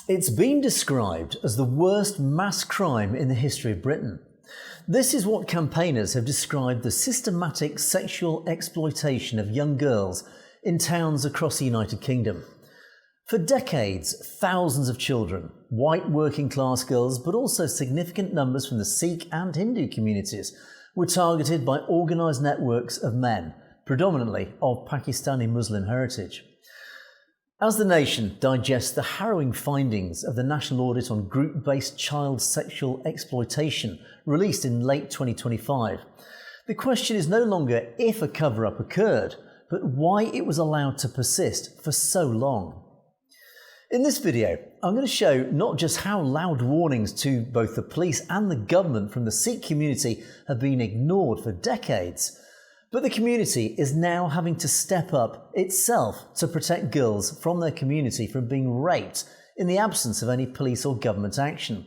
It's been described as the worst mass crime in the history of Britain. This is what campaigners have described the systematic sexual exploitation of young girls in towns across the United Kingdom. For decades, thousands of children, white working class girls, but also significant numbers from the Sikh and Hindu communities, were targeted by organised networks of men, predominantly of Pakistani Muslim heritage. As the nation digests the harrowing findings of the National Audit on Group-Based Child Sexual Exploitation, released in late 2025, the question is no longer if a cover-up occurred, but why it was allowed to persist for so long. In this video, I'm going to show not just how loud warnings to both the police and the government from the Sikh community have been ignored for decades, but the community is now having to step up itself to protect girls from their community from being raped in the absence of any police or government action.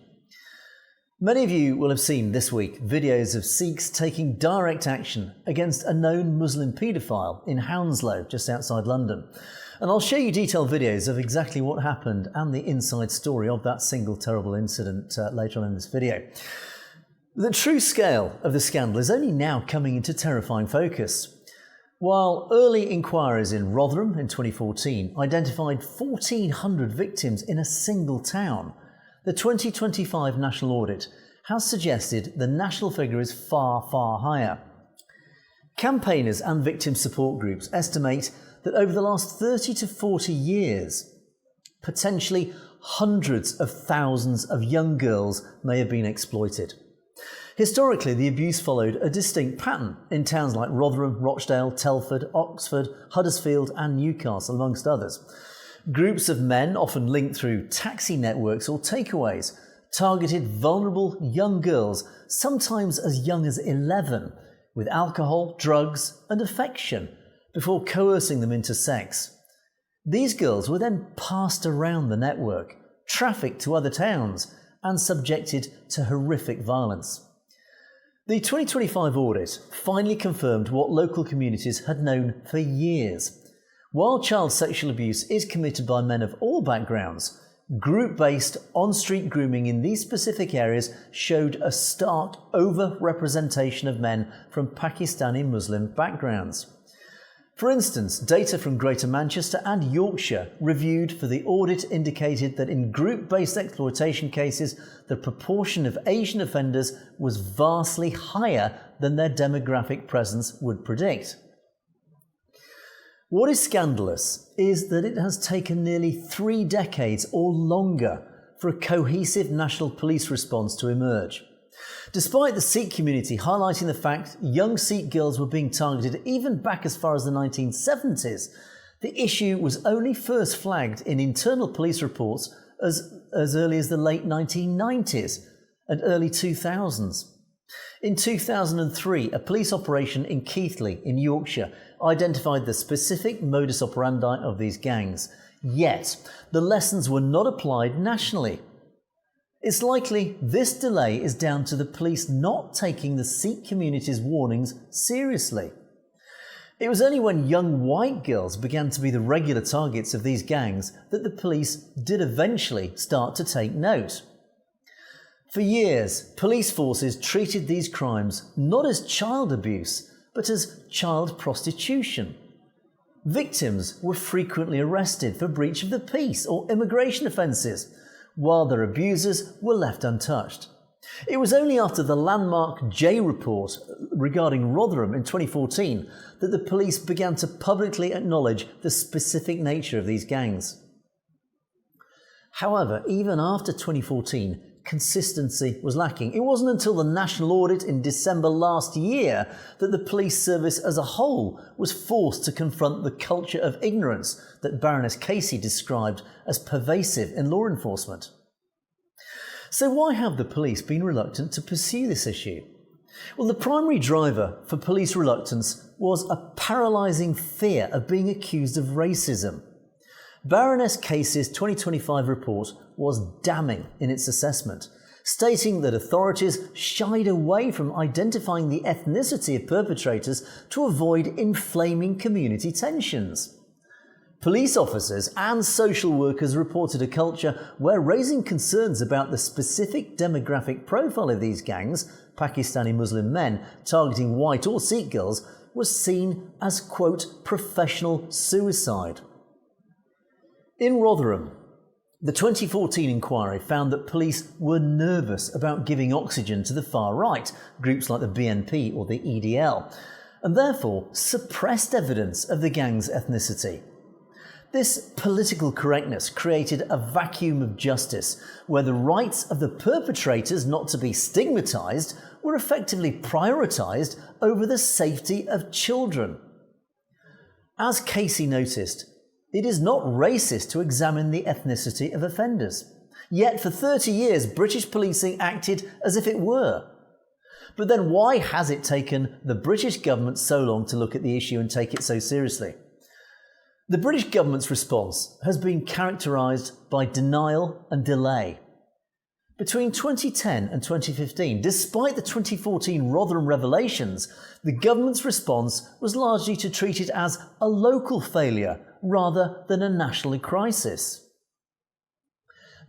Many of you will have seen this week videos of Sikhs taking direct action against a known Muslim paedophile in Hounslow, just outside London. And I'll show you detailed videos of exactly what happened and the inside story of that single terrible incident later on in this video. The true scale of the scandal is only now coming into terrifying focus. While early inquiries in Rotherham in 2014 identified 1,400 victims in a single town, the 2025 National Audit has suggested the national figure is far, far higher. Campaigners and victim support groups estimate that over the last 30 to 40 years, potentially hundreds of thousands of young girls may have been exploited. Historically, the abuse followed a distinct pattern in towns like Rotherham, Rochdale, Telford, Oxford, Huddersfield and Newcastle, amongst others. Groups of men, often linked through taxi networks or takeaways, targeted vulnerable young girls, sometimes as young as 11, with alcohol, drugs and affection, before coercing them into sex. These girls were then passed around the network, trafficked to other towns and subjected to horrific violence. The 2025 audit finally confirmed what local communities had known for years. While child sexual abuse is committed by men of all backgrounds, group-based on-street grooming in these specific areas showed a stark over-representation of men from Pakistani Muslim backgrounds. For instance, data from Greater Manchester and Yorkshire reviewed for the audit indicated that in group-based exploitation cases, the proportion of Asian offenders was vastly higher than their demographic presence would predict. What is scandalous is that it has taken nearly 3 decades or longer for a cohesive national police response to emerge. Despite the Sikh community highlighting the fact young Sikh girls were being targeted even back as far as the 1970s, the issue was only first flagged in internal police reports as early as the late 1990s and early 2000s. In 2003, a police operation in Keighley in Yorkshire identified the specific modus operandi of these gangs, yet the lessons were not applied nationally. It's likely this delay is down to the police not taking the Sikh community's warnings seriously. It was only when young white girls began to be the regular targets of these gangs that the police did eventually start to take note. For years, police forces treated these crimes not as child abuse, but as child prostitution. Victims were frequently arrested for breach of the peace or immigration offences, while their abusers were left untouched. It was only after the landmark J report regarding Rotherham in 2014 that the police began to publicly acknowledge the specific nature of these gangs. However, even after 2014, consistency was lacking. It wasn't until the national audit in December last year that the police service as a whole was forced to confront the culture of ignorance that Baroness Casey described as pervasive in law enforcement. So why have the police been reluctant to pursue this issue? Well, the primary driver for police reluctance was a paralysing fear of being accused of racism. Baroness Casey's 2025 report was damning in its assessment, stating that authorities shied away from identifying the ethnicity of perpetrators to avoid inflaming community tensions. Police officers and social workers reported a culture where raising concerns about the specific demographic profile of these gangs, Pakistani Muslim men targeting white or Sikh girls, was seen as, quote, professional suicide. In Rotherham, the 2014 inquiry found that police were nervous about giving oxygen to the far right, groups like the BNP or the EDL, and therefore suppressed evidence of the gang's ethnicity. This political correctness created a vacuum of justice where the rights of the perpetrators not to be stigmatised were effectively prioritised over the safety of children. As Casey noticed, it is not racist to examine the ethnicity of offenders. Yet for 30 years, British policing acted as if it were. But then why has it taken the British government so long to look at the issue and take it so seriously? The British government's response has been characterised by denial and delay. Between 2010 and 2015, despite the 2014 Rotherham revelations, the government's response was largely to treat it as a local failure rather than a national crisis.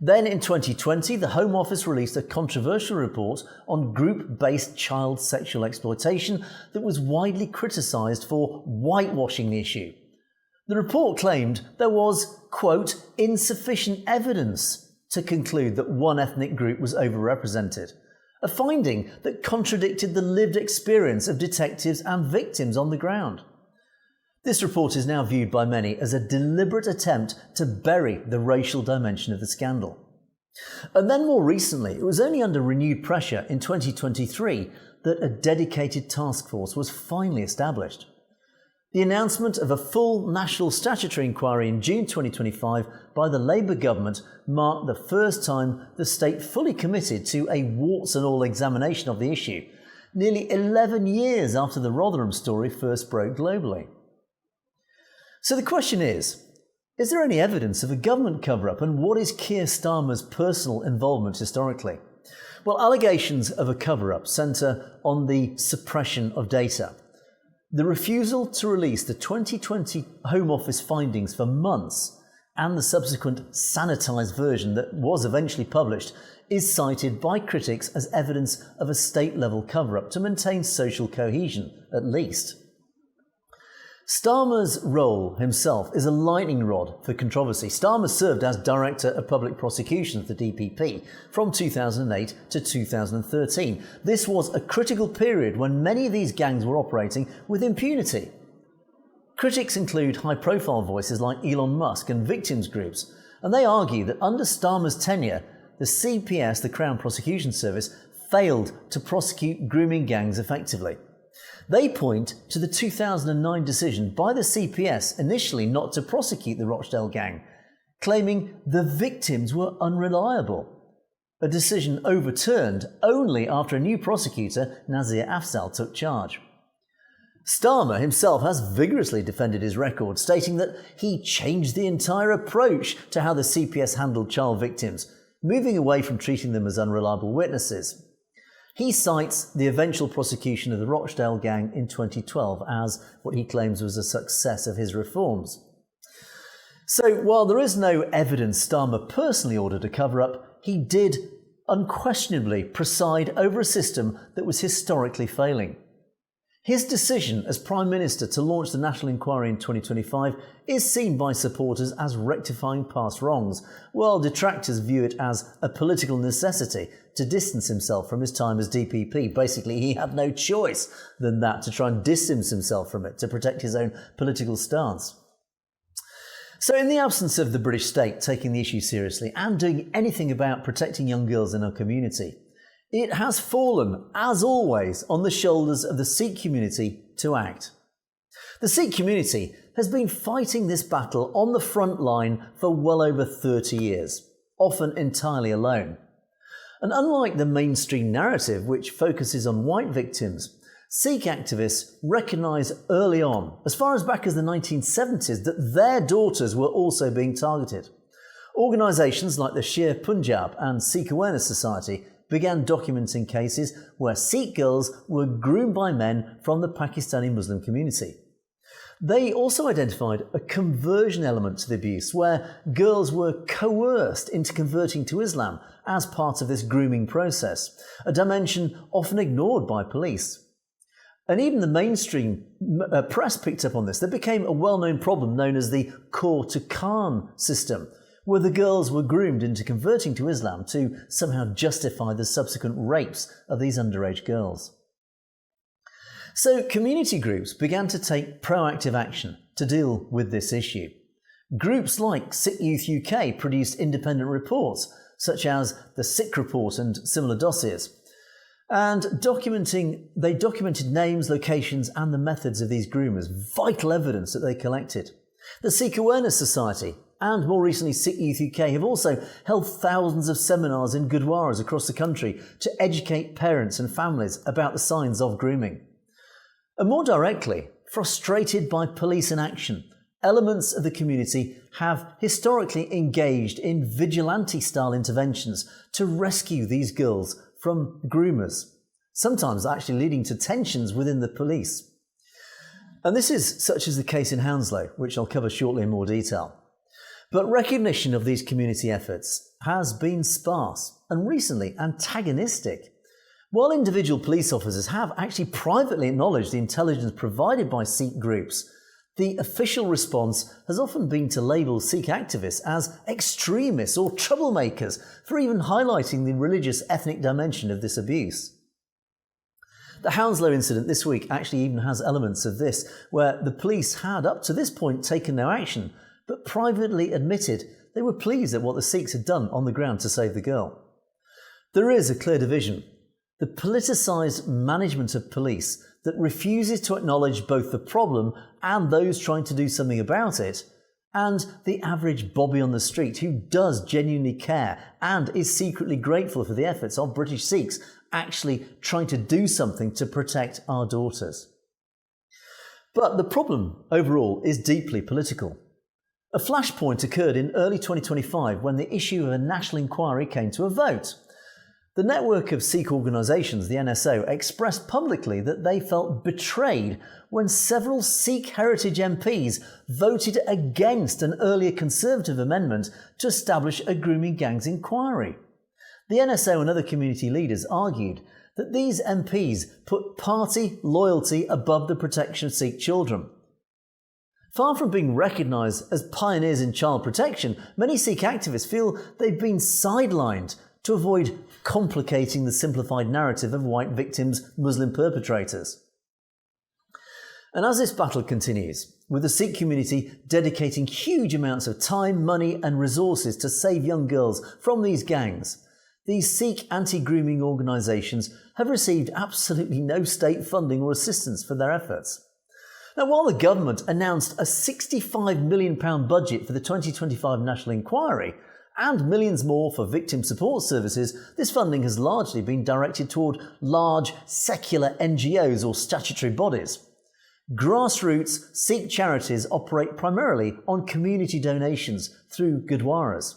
Then in 2020, the Home Office released a controversial report on group-based child sexual exploitation that was widely criticised for whitewashing the issue. The report claimed there was, quote, insufficient evidence to conclude that one ethnic group was overrepresented, a finding that contradicted the lived experience of detectives and victims on the ground. This report is now viewed by many as a deliberate attempt to bury the racial dimension of the scandal. And then more recently, it was only under renewed pressure in 2023 that a dedicated task force was finally established. The announcement of a full national statutory inquiry in June 2025 by the Labour government marked the first time the state fully committed to a warts and all examination of the issue, nearly 11 years after the Rotherham story first broke globally. So the question is there any evidence of a government cover-up, and what is Keir Starmer's personal involvement historically? Well, allegations of a cover-up centre on the suppression of data. The refusal to release the 2020 Home Office findings for months and the subsequent sanitised version that was eventually published is cited by critics as evidence of a state-level cover-up to maintain social cohesion, at least. Starmer's role himself is a lightning rod for controversy. Starmer served as Director of Public Prosecution of the DPP from 2008 to 2013. This was a critical period when many of these gangs were operating with impunity. Critics include high-profile voices like Elon Musk and victims groups, and they argue that under Starmer's tenure, the CPS, the Crown Prosecution Service, failed to prosecute grooming gangs effectively. They point to the 2009 decision by the CPS initially not to prosecute the Rochdale gang, claiming the victims were unreliable, a decision overturned only after a new prosecutor, Nazir Afzal, took charge. Starmer himself has vigorously defended his record, stating that he changed the entire approach to how the CPS handled child victims, moving away from treating them as unreliable witnesses. He cites the eventual prosecution of the Rochdale gang in 2012 as what he claims was a success of his reforms. So while there is no evidence Starmer personally ordered a cover-up, he did unquestionably preside over a system that was historically failing. His decision as Prime Minister to launch the National Inquiry in 2025 is seen by supporters as rectifying past wrongs, while detractors view it as a political necessity to distance himself from his time as DPP. Basically, he had no choice than that to try and distance himself from it to protect his own political stance. So in the absence of the British state taking the issue seriously and doing anything about protecting young girls in our community, it has fallen, as always, on the shoulders of the Sikh community to act. The Sikh community has been fighting this battle on the front line for well over 30 years, often entirely alone. And unlike the mainstream narrative, which focuses on white victims, Sikh activists recognised early on, as far as back as the 1970s, that their daughters were also being targeted. Organisations like the Sher Punjab and Sikh Awareness Society began documenting cases where Sikh girls were groomed by men from the Pakistani Muslim community. They also identified a conversion element to the abuse, where girls were coerced into converting to Islam as part of this grooming process, a dimension often ignored by police. And even the mainstream press picked up on this. There became a well-known problem known as the Cour to Khan system, where the girls were groomed into converting to Islam to somehow justify the subsequent rapes of these underage girls. So community groups began to take proactive action to deal with this issue. Groups like Sikh Youth UK produced independent reports, such as the Sikh Report and similar dossiers. And they documented names, locations and the methods of these groomers, vital evidence that they collected. The Sikh Awareness Society and more recently Sikh Youth UK have also held thousands of seminars in gurdwaras across the country to educate parents and families about the signs of grooming. And more directly, frustrated by police inaction, elements of the community have historically engaged in vigilante-style interventions to rescue these girls from groomers, sometimes actually leading to tensions within the police. And this is such as the case in Hounslow, which I'll cover shortly in more detail. But recognition of these community efforts has been sparse and recently antagonistic. While individual police officers have actually privately acknowledged the intelligence provided by Sikh groups, the official response has often been to label Sikh activists as extremists or troublemakers for even highlighting the religious ethnic dimension of this abuse. The Hounslow incident this week actually even has elements of this, where the police had up to this point taken no action, but privately admitted they were pleased at what the Sikhs had done on the ground to save the girl. There is a clear division. The politicised management of police that refuses to acknowledge both the problem and those trying to do something about it, and the average bobby on the street who does genuinely care and is secretly grateful for the efforts of British Sikhs actually trying to do something to protect our daughters. But the problem overall is deeply political. A flashpoint occurred in early 2025 when the issue of a national inquiry came to a vote. The network of Sikh organisations, the NSO, expressed publicly that they felt betrayed when several Sikh heritage MPs voted against an earlier Conservative amendment to establish a grooming gangs inquiry. The NSO and other community leaders argued that these MPs put party loyalty above the protection of Sikh children. Far from being recognised as pioneers in child protection, many Sikh activists feel they've been sidelined to avoid complicating the simplified narrative of white victims, Muslim perpetrators. And as this battle continues, with the Sikh community dedicating huge amounts of time, money and resources to save young girls from these gangs, these Sikh anti-grooming organisations have received absolutely no state funding or assistance for their efforts. Now, while the government announced a £65 million budget for the 2025 National Inquiry, and millions more for victim support services, this funding has largely been directed toward large secular NGOs or statutory bodies. Grassroots Sikh charities operate primarily on community donations through gurdwaras.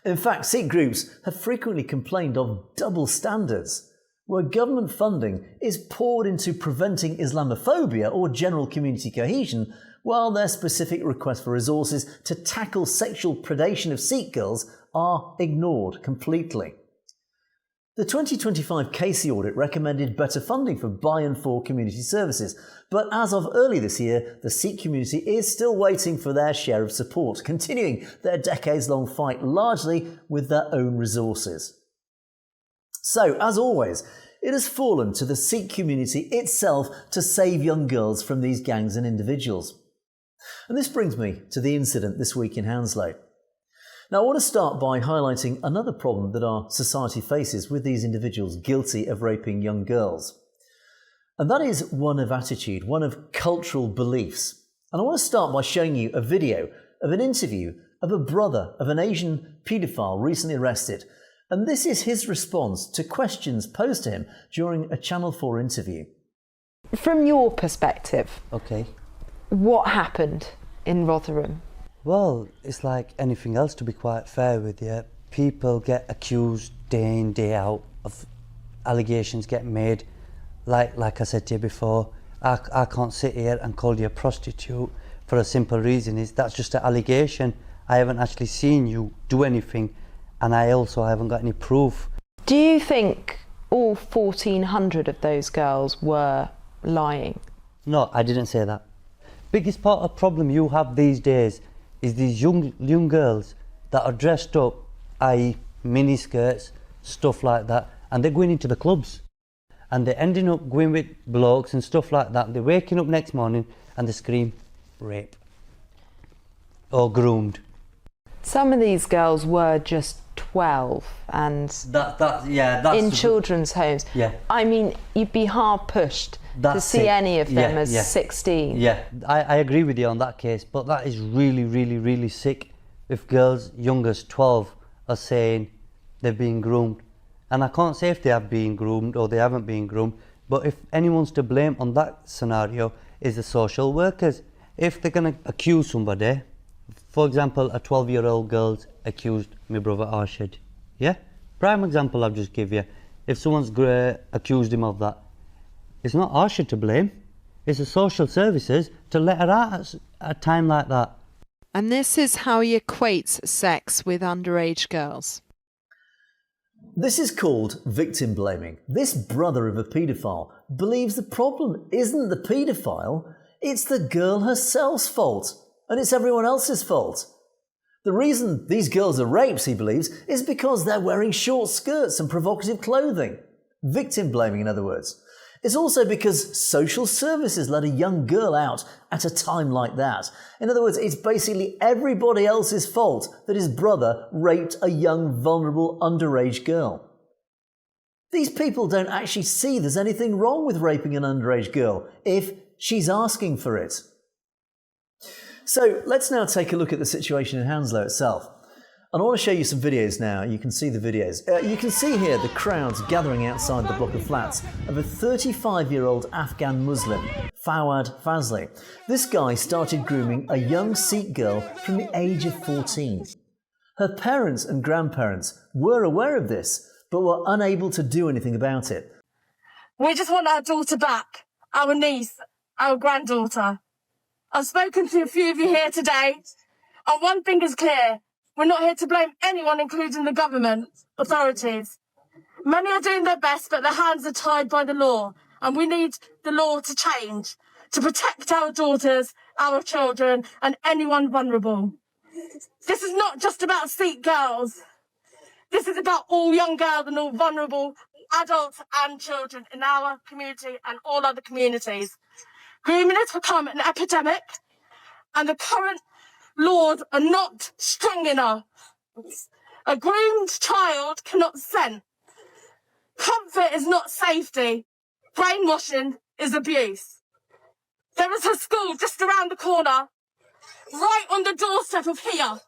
In fact, Sikh groups have frequently complained of double standards, where government funding is poured into preventing Islamophobia or general community cohesion, while their specific requests for resources to tackle sexual predation of Sikh girls are ignored completely. The 2025 Casey audit recommended better funding for by and for community services, but as of early this year, the Sikh community is still waiting for their share of support, continuing their decades-long fight largely with their own resources. So, as always, it has fallen to the Sikh community itself to save young girls from these gangs and individuals. And this brings me to the incident this week in Hounslow. Now, I want to start by highlighting another problem that our society faces with these individuals guilty of raping young girls. And that is one of attitude, one of cultural beliefs. And I want to start by showing you a video of an interview of a brother of an Asian paedophile recently arrested. And this is his response to questions posed to him during a Channel 4 interview. From your perspective, Okay. what happened in Rotherham? Well, it's like anything else, to be quite fair with you. People get accused day in, day out of allegations getting made. Like I said to you before, I can't sit here and call you a prostitute for a simple reason is that's just an allegation. I haven't actually seen you do anything, and I also haven't got any proof. Do you think all 1,400 of those girls were lying? No, I didn't say that. Biggest part of the problem you have these days is these young girls that are dressed up, i.e. mini skirts, stuff like that, and they're going into the clubs. And they're ending up going with blokes and stuff like that. They're waking up next morning and they scream, rape. Or groomed. Some of these girls were just 12 and That's in children's homes. Yeah. I mean, you'd be hard pushed to see any of them as 16. Yeah, I agree with you on that case, but that is really, really, really sick if girls young as 12 are saying they're being groomed. And I can't say if they have been groomed or they haven't been groomed, but if anyone's to blame on that scenario is the social workers. If they're going to accuse somebody, for example, a 12-year-old girl's accused my brother Arshid, yeah? Prime example I've just give you. If someone's accused him of that, it's not Arshid to blame, it's the social services to let her out at a time like that. And this is how he equates sex with underage girls. This is called victim blaming. This brother of a paedophile believes the problem isn't the paedophile, it's the girl herself's fault, and it's everyone else's fault. The reason these girls are rapes, he believes, is because they're wearing short skirts and provocative clothing. Victim blaming, in other words. It's also because social services let a young girl out at a time like that. In other words, it's basically everybody else's fault that his brother raped a young, vulnerable, underage girl. These people don't actually see there's anything wrong with raping an underage girl if she's asking for it. So let's now take a look at the situation in Hounslow itself. And I want to show you some videos now. You can see the videos. You can see here the crowds gathering outside the block of flats of a 35-year-old Afghan Muslim, Fawad Fazli. This guy started grooming a young Sikh girl from the age of 14. Her parents and grandparents were aware of this, but were unable to do anything about it. We just want our daughter back, our niece, our granddaughter. I've spoken to a few of you here today, and one thing is clear. We're not here to blame anyone, including the government, authorities. Many are doing their best, but their hands are tied by the law, and we need the law to change, to protect our daughters, our children, and anyone vulnerable. This is not just about Sikh girls. This is about all young girls and all vulnerable adults and children in our community and all other communities. Grooming has become an epidemic, and the current laws are not strong enough. A groomed child cannot scent. Comfort is not safety. Brainwashing is abuse. There is a school just around the corner, right on the doorstep of here,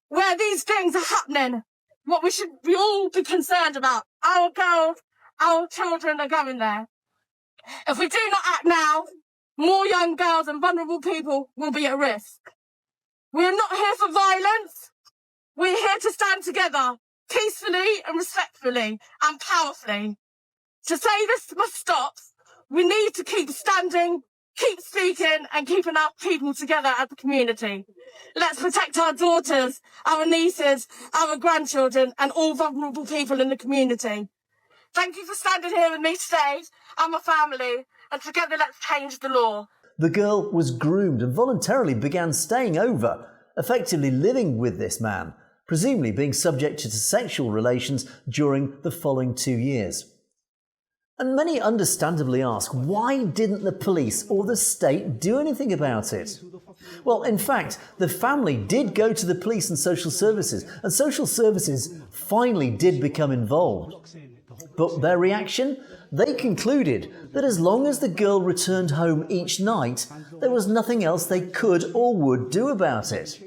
where these things are happening. What we should all be concerned about. Our girls, our children are going there. If we do not act now, more young girls and vulnerable people will be at risk. We are not here for violence. We're here to stand together, peacefully and respectfully and powerfully. To say this must stop, we need to keep standing, keep speaking and keeping our people together as a community. Let's protect our daughters, our nieces, our grandchildren and all vulnerable people in the community. Thank you for standing here with me today and my family, and together let's change the law. The girl was groomed and voluntarily began staying over, effectively living with this man, presumably being subjected to sexual relations during the following 2 years. And many understandably ask, why didn't the police or the state do anything about it? Well, in fact, the family did go to the police and social services finally did become involved. But their reaction? They concluded that as long as the girl returned home each night, there was nothing else they could or would do about it.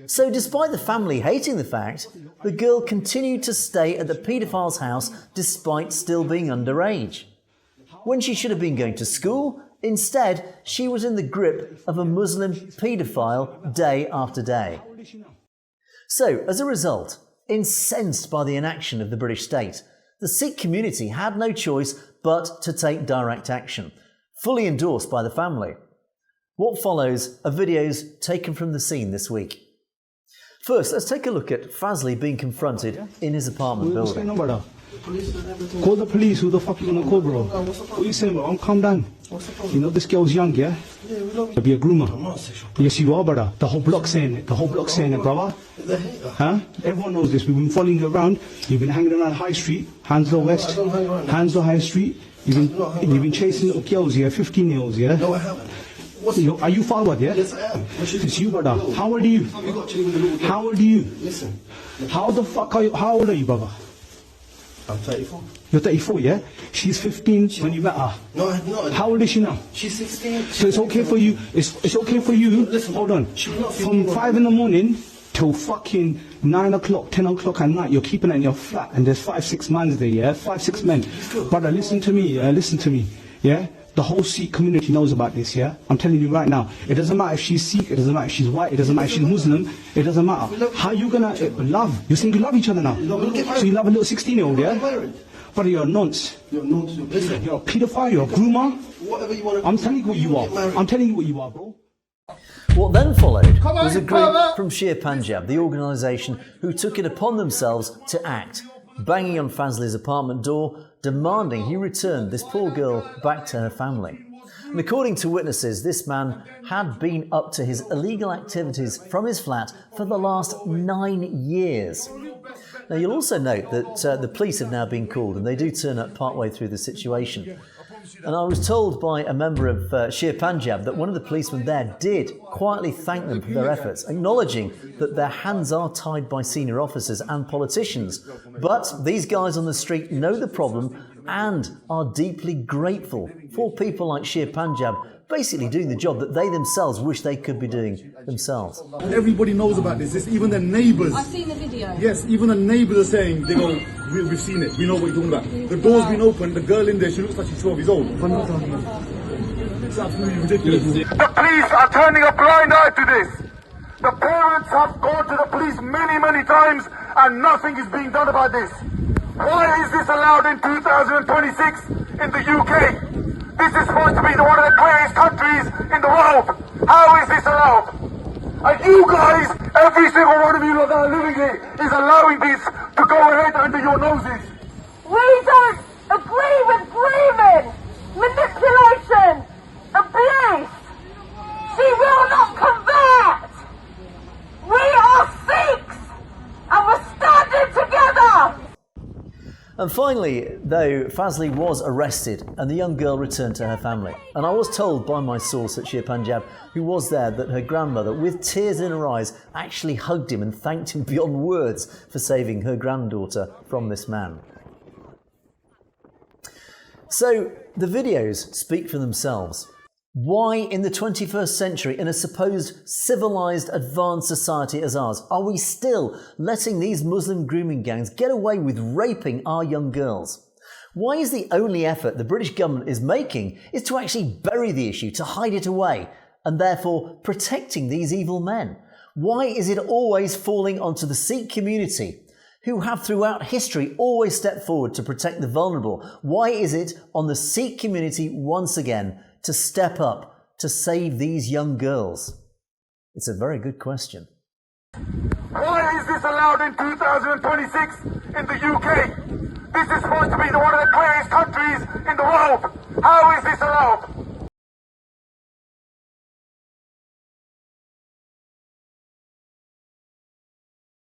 So despite the family hating the fact, the girl continued to stay at the paedophile's house despite still being underage. When she should have been going to school, instead she was in the grip of a Muslim paedophile day after day. So, as a result, incensed by the inaction of the British state, the Sikh community had no choice but to take direct action. fully endorsed by the family. What follows are videos taken from the scene this week. First, let's take a look at Fazli being confronted in his apartment building. Call the police. Who the fuck you gonna call, bro? What are you saying, bro? Calm down. You know this girl's young, yeah? To be a groomer. Yes, you are, brother. The whole block saying it. The whole block saying it, brother. Huh? Everyone knows this. We've been following you around. You've been hanging around High Street, Hounslow West, Hounslow High Street. You've been chasing little girls, yeah? 15-year-olds, yeah? No, I haven't. Are you forward, yeah? Yes, I am. It's you, brother. How old are you? How old are you? Listen. How the fuck are you? How old are you, brother? I'm 34. You're 34, yeah? She's 15 when you met her. No. How old is she now? She's 16. So it's okay for you. It's okay for you. Listen, hold on. From 5 in the morning till fucking 9 o'clock, 10 o'clock at night, you're keeping it in your flat, and there's 5-6 men there, yeah? 5-6 men. Brother, listen to me. Listen to me. Yeah? The whole Sikh community knows about this, yeah? I'm telling you right now. It doesn't matter if she's Sikh, it doesn't matter if she's white, it doesn't matter if she's Muslim, it doesn't matter. How you gonna love? You're saying you love each other now? So you love a little 16-year-old, yeah? Brother, you're a nonce. You're a nonce. Listen. You're a paedophile, you're a groomer. Whatever you want to. I'm telling you what you are. I'm telling you what you are, bro. What then followed was a group from Sher Punjab, the organisation who took it upon themselves to act, banging on Fazli's apartment door, demanding he returned this poor girl back to her family. And according to witnesses, this man had been up to his illegal activities from his flat for the last 9 years. Now, you'll also note that the police have now been called, and they do turn up partway through the situation. And I was told by a member of Sher Punjab that one of the policemen there did quietly thank them for their efforts, acknowledging that their hands are tied by senior officers and politicians. But these guys on the street know the problem and are deeply grateful for people like Sher Punjab basically doing the job that they themselves wish they could be doing themselves. Everybody knows about this. Even the neighbours. I've seen the video. Yes, even the neighbours are saying, they go, we've seen it. We know what you're talking about. The door's been opened. The girl in there, she looks like she's 12 years old. It's absolutely ridiculous. The police are turning a blind eye to this. The parents have gone to the police many times and nothing is being done about this. Why is this allowed in 2026 in the UK? This is supposed to be one of the greatest countries in the world. How is this allowed? And you guys, every single one of you that are living here, is allowing this to go ahead under your noses. We don't agree with grooming, manipulation, abuse. She will not convert. We are Sikhs, and we're standing together. And finally, though, Fazli was arrested and the young girl returned to her family. And I was told by my source at Sher Punjab, who was there, that her grandmother, with tears in her eyes, actually hugged him and thanked him beyond words for saving her granddaughter from this man. So, the videos speak for themselves. Why in the 21st century, in a supposed civilised, advanced society as ours, are we still letting these Muslim grooming gangs get away with raping our young girls? Why is the only effort the British government is making is to actually bury the issue, to hide it away, and therefore protecting these evil men? Why is it always falling onto the Sikh community, who have throughout history always stepped forward to protect the vulnerable? Why is it on the Sikh community once again to step up to save these young girls? It's a very good question. Why is this allowed in 2026 in the UK? This is supposed to be one of the greatest countries in the world. How is this allowed?